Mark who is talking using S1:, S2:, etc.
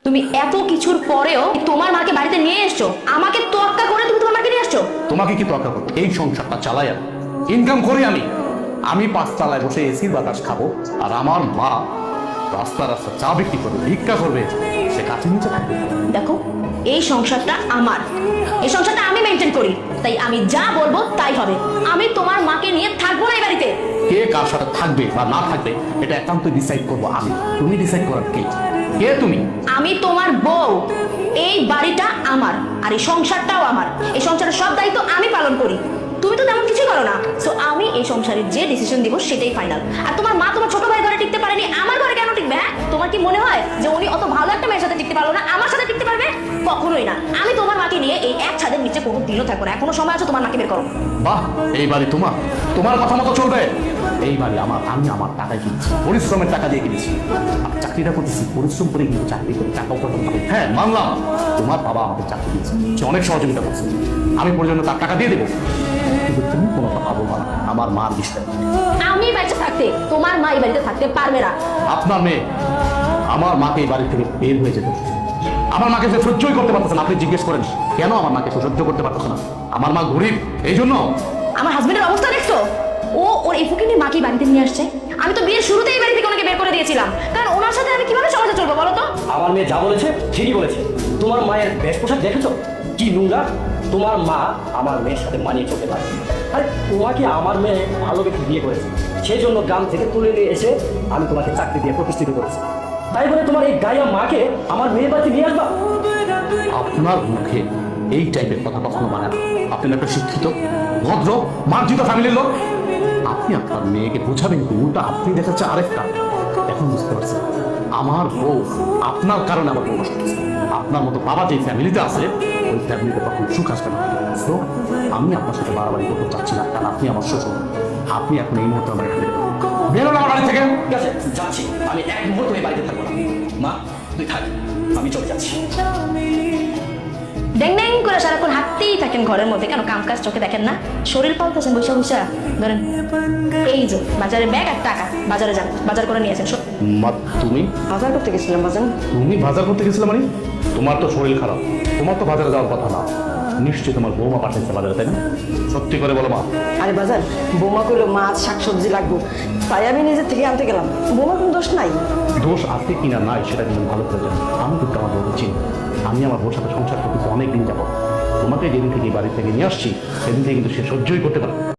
S1: তুমি এত কিছুর পরেও তোমার মাকে বাড়িতে নিয়ে এসছো, আমাকে তোয়াক্কা করে তুমি তোমার মাকে নিয়ে আসছো।
S2: তোমাকে কি তোয়াক্কা করবো? এই সংসারটা চালাই আমি, ইনকাম করি আমি। আমি 5 তলায় বসে এসির বাতাস খাবো, আর আমার মা রাস্তা রাস্তা চা বিক্রি করবে, ভিক্ষা করবে, সে কাছে নিচে থাকবে।
S1: দেখো, এই সংসারটা আমার, এই সংসারটা আমি মেনটেন করি, তাই আমি যা বলবো তাই হবে। আমি তোমার মাকে নিয়ে থাকবো না এই বাড়িতে।
S2: কে কার সাথে থাকবে বা না থাকবে এটা একান্ত ডিসাইড করবো আমি। তুমি ডিসাইড করার কে? কে তুমি?
S1: আমি তোমার বউ, এই বাড়িটা আমার, আর এই সংসারটাও আমার। এই সংসারের সব দায়িত্ব আমি পালন করি, তুমি তো তেমন কিছু করো না। সো আমি এই সংসারের যে ডিসিশন দিব সেটাই ফাইনাল। আর তোমার মা তোমার ছোট ভাই ঘরে টিকতে পারেনি, আমার ঘরে কেন টিকবে? হ্যাঁ, তোমার কি মনে হয় যে উনি অত ভালো একটা মেয়ের সাথে টিকতে পারলো না, আমার সাথে টিকতে পারবে? কখনোই না। আমি তোমার মাকে নিয়ে এই এক ছাদের নিচে কোনো দিনও থাকবো না। এখনো সময় আছে, তোমার মাকে বের করো।
S2: বাহ, এই বাড়ি তোমার, তোমার কথা মতো চলবে। এই বাড়ি আমার, আমি আমার টাকায় কিনছি, পরিশ্রমের টাকা দিয়ে কিনেছি। আর চাকরিটা করতেছি পরিশ্রম করে, কিন্তু চাকরি করে টাকা উপার্জন করে। হ্যাঁ, মানলাম তোমার বাবা আমাকে চাকরি দিয়েছে, সে অনেক সহযোগিতা করছে, আমি পর্যন্ত তার টাকা দিয়ে দেবো। কিন্তু তুমি কোনো কথা বলবো না আমার মার বিষয়ে।
S1: আমি বাড়িতে থাকতে তোমার মা এই বাড়িতে থাকতে পারবে না।
S2: আপনার মেয়ে আমার মাকে এই বাড়ি থেকে বের হয়ে যেতে, আমার মাকে সে সহ্যই করতে পারতেছে না। আপনি জিজ্ঞেস করেন কেন আমার মাকে সহ্য করতে পারতেছে না? আমার মা গরিব, এই জন্য।
S1: আমার হাজবেন্ডের অবস্থা দেখছো? ও ওর এই ফুকিনি মাকে বাড়িতে নিয়ে আসছে। আমি তো বিয়ের শুরুতেই বাড়ি থেকে ওনাকে বের করে দিয়েছিলাম, কারণ ওনার সাথে আমি কিভাবে সমাজে চলবো বলো তো?
S3: আমার মেয়ে যা বলেছে ঠিকই বলেছে। তোমার মায়ের বেশ পোশাক দেখেছো কি নোংরা? তোমার মা আমার মেয়ের সাথে মানিয়ে চলতে পারে। আরে তোমাকে আমার মেয়ে ভালো ব্যক্তি বিয়ে করেছে, সেই জন্য গ্রাম থেকে তুলে নিয়ে এসে আমি তোমাকে চাকরি দিয়ে প্রতিষ্ঠিত করেছি। তাই বলে তোমার এই গায়া মাকে আমার মেয়ের বাড়িতে নিয়ে আসবা?
S2: আপনার মুখে এই টাইপের কথা কখনো মানে না। আপনি একটা শিক্ষিত, ভদ্র, মার্জিত ফ্যামিলির লোক। আপনি আপনার মেয়েকে বোঝাবেন কি? উল্টা আপনি দেখাচ্ছে আরেকটা। এখন বুঝতে পারছেন আমার বউ আপনার কারণে আমার বউ নষ্ট হচ্ছে। আপনার মতো বাবা যে ফ্যামিলিতে আছে ওই ফ্যামিলিতে কখন সুখ আসবে না। তো আমি আপনার সাথে বাড়াবাড়ি করতে চাচ্ছি না, কারণ আপনি আমার শ্বশুর। আপনি এখন এই মুহূর্তে আমার এখানে বেরোন আমার বাড়ি থেকে।
S3: ঠিক আছে, যাচ্ছি। আমি এক মুহূর্ত এই বাড়িতে থাকবো না। মা তুই থাক, আমি চলে যাচ্ছি।
S1: ড্যাং ড্যাং করে সারাক্ষণ হাঁটতেই থাকেন ঘরের মধ্যে, কেন কাম কাজ চোখে দেখেন না? শরীর পাল্টাছেন বৈশা বৈশা। ধরেন এই যে বাজারে ব্যাগ আর টাকা, বাজারে যান, বাজার করে নিয়ে আসেন।
S2: মা তুমি
S1: বাজার করতে গেছিলাম বাজার।
S2: তুমি বাজার করতে গেছিলে মানে? তোমার তো শরীর খারাপ, তোমার তো বাজারে যাওয়ার কথা না। নিশ্চয়ই তোমার বৌমা পাঠাইছে বাজারে, তাই না? সত্যি করে বলো মা।
S4: আরে বাজার, বৌমা করলো মাছ শাকসবজি লাগবো, তাই আমি নিজের থেকে আনতে গেলাম। বৌমার কোনো দোষ নাই।
S2: দোষ আছে কিনা নাই সেটা কিন্তু ভালো করে জানি। আমি কিন্তু আমার বউকে চিনি। আমি আমার বউর সাথে সংসার করতেছি অনেকদিন যাবো। তোমাকে যেদিন থেকে বাড়ি থেকে নিয়ে আসছি সেদিন থেকে কিন্তু সে সহ্যই করতে পারে।